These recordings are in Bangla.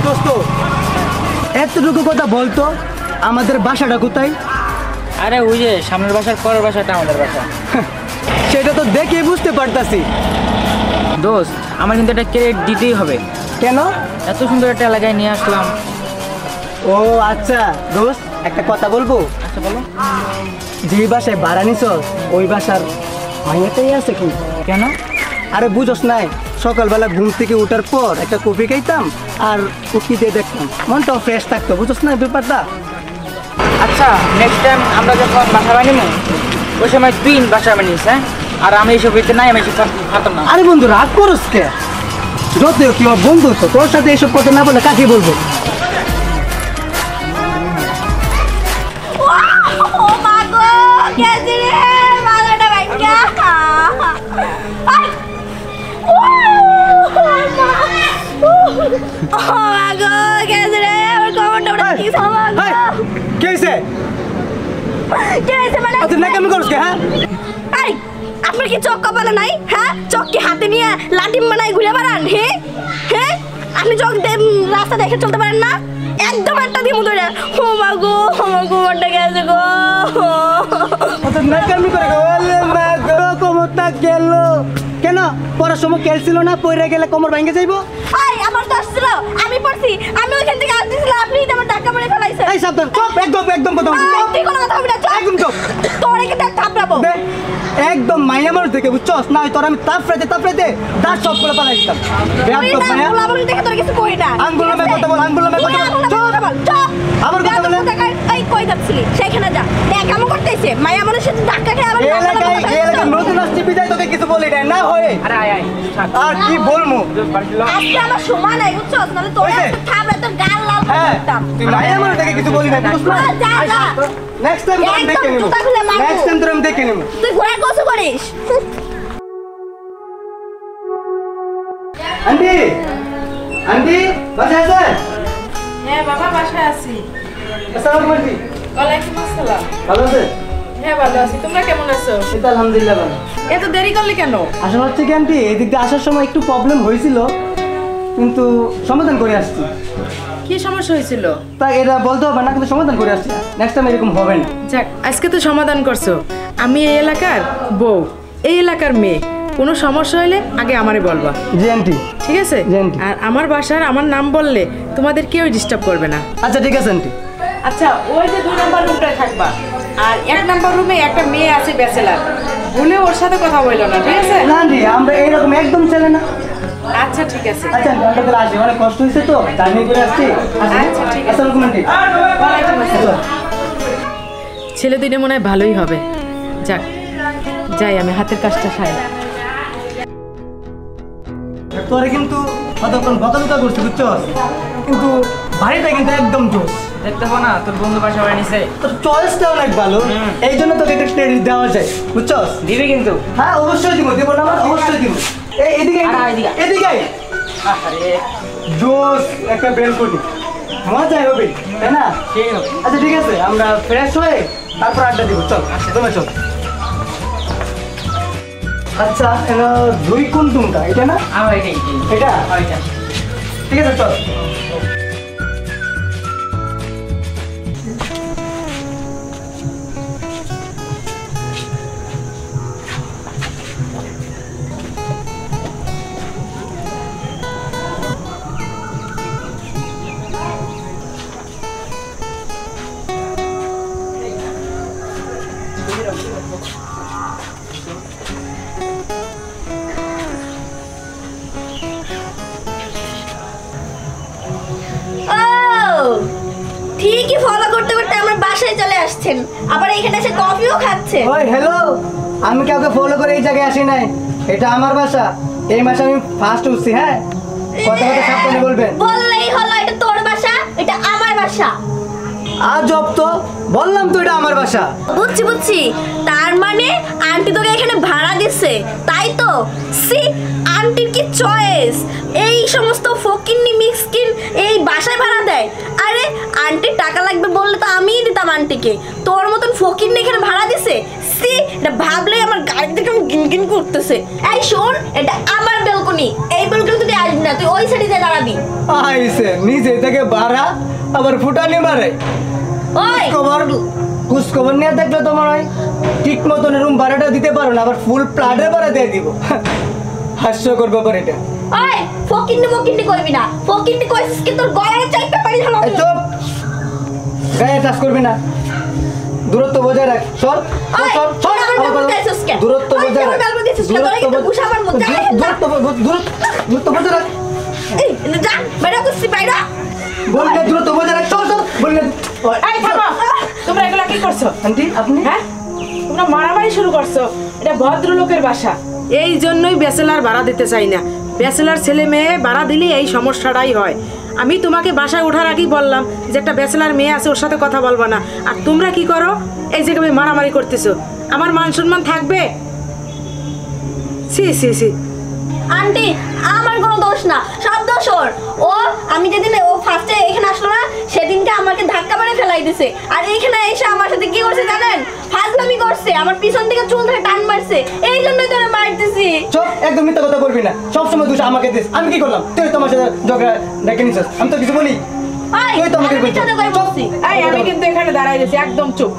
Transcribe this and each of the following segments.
দোস্ত এতটুকু কথা বলতো আমাদের বাসাটা কোথায়? আরে ওই যে সামনের বাসার পরের বাসাটা আমাদের বাসা। সেটা তো দেখে বুঝতে পারতাছি। দোস্ত আমার কিন্তু একটা ক্রেডিট দিতেই হবে। কেন? এত সুন্দর একটা এলাকায় নিয়ে আসলাম। ও আচ্ছা দোস্ত, একটা কথা বলবো। আচ্ছা বলো। যে বাসায় ভাড়া নিছ ওই বাসার মাইয়াটাই আছে কি? কেন? আরে বুঝোস নাই, সকালবেলা ঘুম থেকে ওঠার পর একটা কফি খাইতাম আর উঠি দিয়ে দেখতাম, মনটাও ফ্রেশ থাকতো। বুঝোস না ব্যাপারটা? আচ্ছা নেক্সট টাইম আমরা যখন বাসা বানিয়ে ওই সময় তুই বাসা বানিয়েছ, হ্যাঁ? আর আমি এইসব ভিতরে নাই, আমি এইসব খাতাম না। আরে বন্ধু রাগ করস কে? যত কি আমার বন্ধু তো, তোর সাথে এসব কথা না বলে কাকে বলবো? আপনার কি চোখ কপালে নাই? হ্যাঁ, চোখ কি হাতে নিয়ে লাঠি বানাই ঘুরে বেড়ান? হ্যাঁ হ্যাঁ, আপনি চোখ রাস্তা দেখে চলতে পারেন না? একদম একটা দিয়ে মুদরে। ও মা গো, আমার কোমরটা গেছে গো। কোমরটা গেল কেন? পড়ার সময় খেলছিল না, পড়ে গেলে কোমর ভেঙে যাইবো। আমার দোষ ছিল, আমি পড়ছি, আমি ওইখান থেকে আসছিলাম, আপনি আমার টাকা মেরে ফেলাইছেন। এই সাবধান, চুপ, একদম একদম কথা বলছি। তুই কোনো কথা বলবি না, চুপ। একদম চুপ। তোরে কি তার থাপড়াবো? একদম মাইয়া মানুষ দেখে বুঝছস না? তোর আমি তাপড়াইতে তার সব করে পালাই দিতাম। একদম মাইয়া বলি দেখে তোর কিছু কই না। আঙ্গুল নামে কথা বল, আঙ্গুল নামে কথা বল। চুপ। আবার কথা বলে এই কই যাচ্ছিলি? সেইখানে যা। দেখ কেমন করতেছে মাইয়া মানুষের সাথে ধাক্কা খেয়ে আবার এলাকায় নতুন আসছি বিদায় তোকে কিছু বলি না, না হয়। আরে আয় আয় আর কি বলমু? আজকে আমার সময় নাই বুঝছস, নালে তোরে একটা থাপড়া তোর গাল লাল করে দিতাম। তুই মাইয়া মানুষ দেখে কিছু বলি না, বুঝছ না? যা যা। নেক্সট টাইম তোর দেখে নেব। নেক্সট টাইম তোর আমি দেখে নেব। তুই ঘোড়া গোসল করিস। আন্টি, আন্টি বাসায় আছেন? হ্যাঁ বাবা বাসায় আছি। আসসালামু আলাইকুম। ওয়ালাইকুম আসসালাম। ভালো আছেন? হ্যাঁ ভালো আছি, তোমরা কেমন আছো? এই তো আলহামদুলিল্লাহ ভালো। এত দেরি করলে কেন? আসলে হচ্ছে কি আন্টি, এদিক দিয়ে আসার সময় একটু প্রবলেম হয়েছিল, কিন্তু সমাধান করে আসছি। কি সমস্যা হয়েছিল? তা এটা বলতে হবে না, কিন্তু সমাধান করে আসছি। নেক্সট টাইম এরকম হবে না। যাক আজকে তো সমাধান করছো। আমি এই এলাকার বউ, এই এলাকার মেয়ে, কোনো সমস্যা হলে আগে আমারে বলবা। জি আন্টি। ঠিক আছে? জি আন্টি। আর আমার বাসার আমার নাম বললে তোমাদের কেউ ডিস্টার্ব করবে না। আচ্ছা ঠিক আছে আন্টি। আচ্ছা ওই যে 2 নম্বর রুমটায় থাকবা, আর 1 নম্বর রুমে একটা মেয়ে আছে ব্যাচেলার, ভুলে ওর সাথে কথা বললো না, ঠিক আছে? না আন্টি, আমরা এইরকম একদম চলে না। আচ্ছা ঠিক আছে। আচ্ছা আমরা তাহলে আসি, অনেক কষ্ট হয়েছে তো জার্নি করে আসছি। আচ্ছা, ঠিক আছে। আসসালামু আলাইকুম আন্টি। ওয়ালাইকুম আসসালাম। ছেলে দুইটা মনে হয় ভালোই হবে। যাক যাই, আমি হাতের কাজটা খাই। তোরে কিন্তু কতক্ষণ বকাঝকা করছি বুঝছস, কিন্তু বাড়িটা কিন্তু একদম জোস। দেখতে পাবো না তোর বন্ধু বাসা বানিয়েছে, তোর চয়েসটা অনেক ভালো, এই জন্য তোকে একটা ক্রেডিট দেওয়া যায় বুঝছস। দিবি কিন্তু? হ্যাঁ অবশ্যই দিব, দেবো না আমার? অবশ্যই দিব। এই এদিকে এদিকে আরে জোস একটা বেলকনি, মজাই হবে তাই না? ঠিক আছে। আচ্ছা ঠিক আছে, আমরা ফ্রেশ হয়ে তারপর আড্ডা দিব। চল তুমি চল। আচ্ছা দুই কোন টুমটা এটা না? আমার এটাই এটা ওইটা। ঠিক আছে চল। ঠিকই ফলো করতে করতে আমার বাসায় চলে আসছেন, আবার এখানে এসে কফিও খাচ্ছেন। ওই হ্যালো, আমি কাউকে ফলো করে এই জায়গায় আসি নাই, এটা আমার বাসা। এই মাসে আমি ফার্স্ট উঠছি। হ্যাঁ কথা কথা সাবধানে বলবেন। বললেই হলো এটা তোর বাসা, এটা আমার বাসা। আজব তো, বললাম তো এটা আমার বাসা। বুঝছি বুঝছি, তার মানে আন্টি তোকে এখানে ভাড়া দিচ্ছে তাই তো? সি আন্টির কি চয়েস, এই সমস্ত ফকিন্নি মিক্সকিন এই বাসায় ভাড়া দেয়। আরে আন্টির টাকা লাগবে বললে তো আমিই দিতাম আন্টিকে, তোর মতন ফকিন্নি এখানে ভাড়া দিছে। সি এটা ভাবলেই আমার গাড়ি থেকে গিনগিন করতেছে। এই শোন, এটা আমার বেলকনি, এই বেলকনি তুই আসবি না। না, তুই ওই সাইডে যা দাঁড়াবি। আইছে নিজে থেকে বাড়া আবার ফুটানি মারে। ওই খোঁজ খবর নিয়ে দেখলে তোমার হয় ঠিক মতন রুম ভাড়াটা দিতে পারো না, আবার ফুল প্লাটের ভাড়া দিয়ে দিব। হাস্যকর ব্যাপার এটা। ওই ফকিন্নি করবি না, ফকিন্নি কইছিস কি তোর গলার চাইতে পারি হলো। এই চুপ, গায়ে টাচ করবি না, দূরত্ব বজায় রাখ। সর ওই, সর সর, আমার আমার গাল কথা- দিছিস কেন? দূরত্ব ওই, বজায় আমার রাখ। গাল দিছিস কেন? তোরা কিন্তু ঘুষাবার মধ্যে আয় না। দূরত্ব বজায় রাখ। এই যা বাইরে করছি বাইরে। বললে দূরত্ব বজায় রাখ। চল চল বললে। এই থামো, তোমরা এগুলা কি করছো? আন্টি আপনি হ্যাঁ, তোমরা মারামারি শুরু করছো। এটা ভদ্রলোকের বাসা, এই জন্যই ব্যাচেলার ভাড়া দিতে চাই না। ব্যাচেলার ছেলে মেয়ে ভাড়া দিলে এই সমস্যাটাই হয়। আমি তোমাকে বাসায় ওঠার আগেই বললাম যে একটা ব্যাচেলার মেয়ে আছে, ওর সাথে কথা বলবা না। আর তোমরা কি করো, এই যে তুমি মারামারি করতেছো। আমার মান সম্মান থাকবে? C C C. আন্টি আমার কোনো দোষ না, সব দোষ ওর। ও আমি যেদিন ও ফার্স্টে এখানে আসলো না, সেদিনকে আমাকে ধাক্কা মেরে ফেলাই দিছে। আর এইখানে এসে আমার সাথে কি করছে জানেন? ফাজলামি করছে, আমার পিছন থেকে চুল ধরে টান মারছে। এই জন্যই তো আমি মারতেছি। চুপ, একদম মিথ্যা কথা বলবি না। সবসময় দোষ আমাকে দিস। আমি কি করলাম? তুই তোমার সাথে ঝগড়া ডেকে নিছিস, আমি তো কিছু বলি। ওই তুই তো আমাকে আমি মিথ্যা করে বলছি। এই আমি কিন্তু এখানে দাঁড়াই গেছি, একদম চুপ।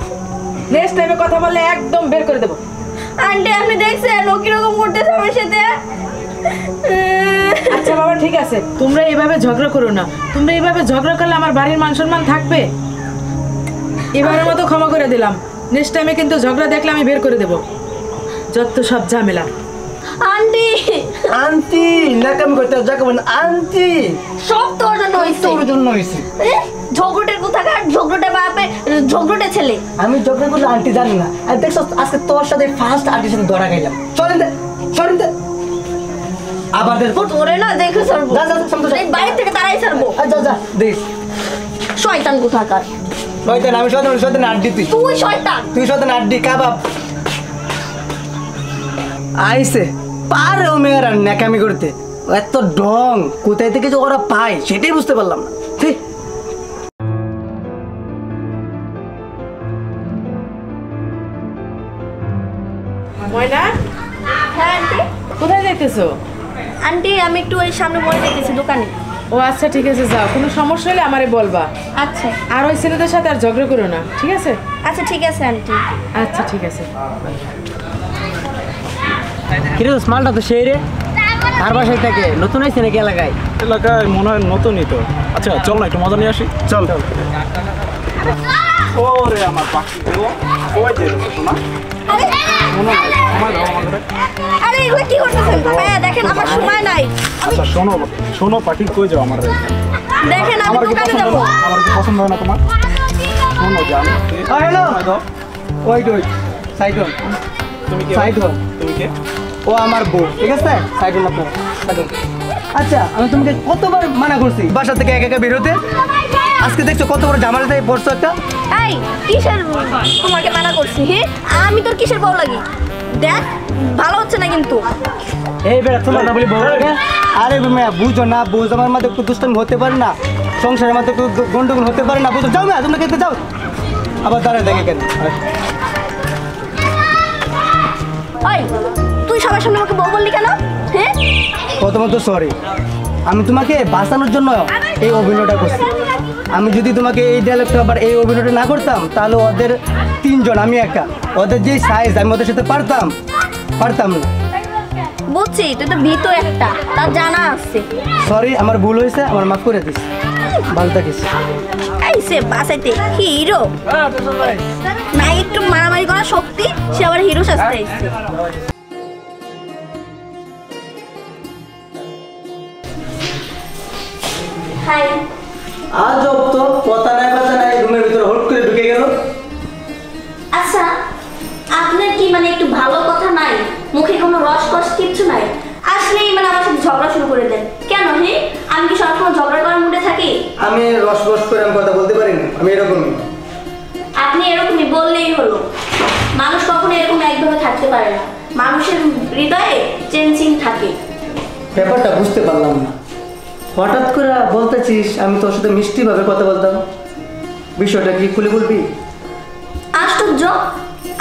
নেক্সট টাইমে কথা বললে একদম বের করে দেবো। আন্টি আপনি দেখছেন ও কিরকম করতেছে আমার সাথে? আচ্ছা বাবা ঠিক আছে, তোমরা এইভাবে ঝগড়া করো না। তোমরা এইভাবে ঝগড়া করলে আমার বাড়ির মান সম্মান থাকবে? এবারের মতো ক্ষমা করে দিলাম। নেক্সট টাইমে কিন্তু ঝগড়া দেখলে আমি বের করে দেবো। যত সব ঝামেলা। আন্টি আন্টি নাকামি করতে যাকে বলেন আন্টি, সব তোর জন্য হয়েছে। তোর জন্য হয়েছে। ঝগড়টের কোথাকার ঝগড়টে বাপে, ঝগড়টে ছেলে। আমি ঝগড়া করলে আন্টি জানি না। আর দেখছো আজকে তোর সাথে ফার্স্ট আন্টির সাথে ধরা গেলাম। চলেন দে, চলেন দে। আবার দে তোরে না দেখে ছাড়বো। যা, যা, সামনে যা। এই বাড়ি থেকে তারাই ছাড়বো। যা যা দেখ শয়তান কোথাকার। শয়তান, আমি শয়তান, শয়তান আড্ডি। তুই শয়তান। তুই শয়তান আড্ডি কাবাব। আইসে পারে ও মেয়েরা ন্যাকামি করতে। এত ঢং কোথায় থেকে যে ওরা পায় সেটাই বুঝতে পারলাম না। ঠিক ময়না, হ্যাঁ আন্টি। কোথায় যাইতেছো? আন্টি আমি একটু ওই সামনে বলে দেখেছি দোকানে। ও আচ্ছা ঠিক আছে, যাও। কোনো সমস্যা হলে আমারে বলবা। আচ্ছা আর ওই ছেলেদের সাথে আর ঝগড়া করো না, ঠিক আছে? আচ্ছা ঠিক আছে আন্টি। আচ্ছা ঠিক আছে। কিরে মালটা তো সেই রে, আর বাসায় থাকে নতুন আইছে নাকি এলাকায়? এলাকায় মনে হয় নতুনই তো। আচ্ছা চল না একটু মজা নিয়ে আসি। চল। ওরে আমার পাখি গো, কই যে শোনা আরে মনে হয় সময় দাও আমাদের। আরে এগুলো কি করতেছেন? হ্যাঁ দেখেন আমার সময় নাই। আমি আচ্ছা শোনো শোনো পাখি, কই যাও আমার? দেখেন আমি আমার কি দোকানে পছন্দ যাবো। না? আমার কি পছন্দ হয় না তোমার? শোনো জান, হ্যালো দাও। ওইট ওইট সাইড হন, তুমি কি? সাইড হন। তুমি কে? ও আমার বউ, ঠিক আছে? সাইড হন আপনারা, সাইড হন। আচ্ছা আমি তোমাকে কতবার মানা করছি বাসা থেকে একা একা বেরোতে? আজকে দেখছো কত বড় ঝামেলাতে পড়ছো একটা। এই কিসের তোমাকে মানা করছি? হ্যাঁ আমি তোর কিসের বউ লাগি? দেখ ভালো হচ্ছে না কিন্তু। এই বেড়া তোমার না বলি বউ লাগে? আরে মেয়া বুঝো না, বুঝ আমার মধ্যে একটু দুষ্টামি হতে পারে না, সংসারের মধ্যে একটু গন্ডগোল হতে পারে না, বুঝো? যাও না তোমরা খেতে যাও। আবার দাঁড়ায় দেখে কেন? ওই তুই সবার সামনে আমাকে বউ বললি কেন? হ্যাঁ প্রথমত সরি, আমি তোমাকে বাঁচানোর জন্য এই অভিনয়টা করছি। আমি যদি তোমাকে এই ডায়লগটা আবার এই অভিনয়টা না করতাম তাহলে ওদের তিনজন, আমি একা, ওদের যে সাইজ আমি ওদের সাথে পারতাম না। বুঝছি তুই তো ভীত একটা, তার জানা আছে। সরি, আমার ভুল হয়েছে, আমার মাফ করে দিস। ভালো থাকিস। আইসে বাসাইতে হিরো না, একটু মারামারি করার শক্তি, সে আবার হিরো সাজতে আইছে। হাই আজ তো কথা নাই বাতা নাই, রুমের ভিতরে হট করে ঢুকে গেল। আচ্ছা আপনার কি মানে একটু ভালো কথা নাই? মুখে কোনো রসকস কিচ্ছু নাই, আসলেই মানে আমার সাথে ঝগড়া শুরু করে দেন কেন? হে আমি কি সবসময় ঝগড়া করার মুডে থাকি? আমি রস করে আমি কথা বলতে পারি না, আমি এরকমই। আপনি এরকমই বললেই হলো। মানুষ কখনো এরকম একভাবে থাকতে পারে না, মানুষের হৃদয়ে চেঞ্জিং থাকে। ব্যাপারটা বুঝতে পারলাম না, হঠাৎ করে বলতেছিস আমি তোর সাথে মিষ্টিভাবে কথা বলতাম, বিষয়টা কি খুলে বলবি? আশ্চর্য,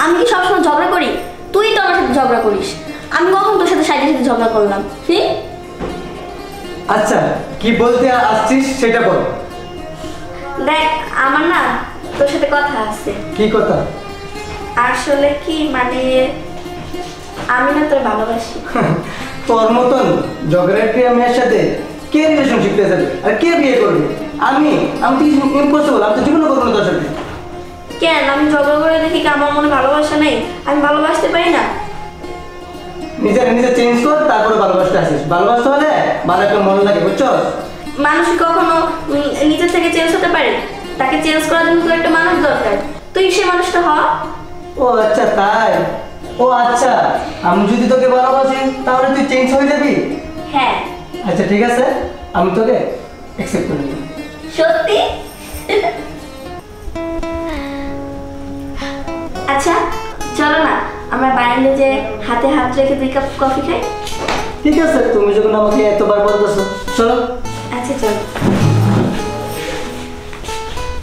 আমি কি সবসময় ঝগড়া করি? তুই তো আমার সাথে ঝগড়া করিস। আমি কখন তোর সাথে সাইডের সাথে ঝগড়া করলাম? আচ্ছা কি বলতে আসছিস সেটা বল। দেখ আমার না তোর সাথে কথা আছে। কি কথা? আসলে কি মানে আমি না তোর ভালোবাসি। তোর মতন জগরেট্রি মেয়ের সাথে কে রিলেশন শিখতে যাবে আর কে বিয়ে করবে? আমি তো ইম্পসিবল, আমি তো জীবনে করবো না তোর সাথে। কেন আমি ঝগড়া করে দেখি কি আমার মনে ভালোবাসা নেই? আমি ভালোবাসতে পারি না? নিজে চেঞ্জ কর, তারপরে ভালোবাসতে আসিস। ভালোবাসতে হলে ভালো একটা মন লাগে, বুঝছো? মানুষ কখনো নিজের থেকে চেঞ্জ হতে পারে? তাকে চেঞ্জ করার জন্য তো একটা মানুষ দরকার। তুই সে মানুষটা হ। ও আচ্ছা তাই। ও আচ্ছা, আমি যদি তোকে ভালোবাসি তাহলে তুই চেঞ্জ হয়ে যাবি? হ্যাঁ। আচ্ছা ঠিক আছে, আমি তোকে অ্যাকসেপ্ট করে নিলাম। সত্যি? আচ্ছা চলো না আমরা বাইরে যে হাতে হাত রেখে 2 কাপ কফি খাই। ঠিক আছে, তুমি যখন আমাকে এতবার বলতেছো, চলো। আচ্ছা চলো।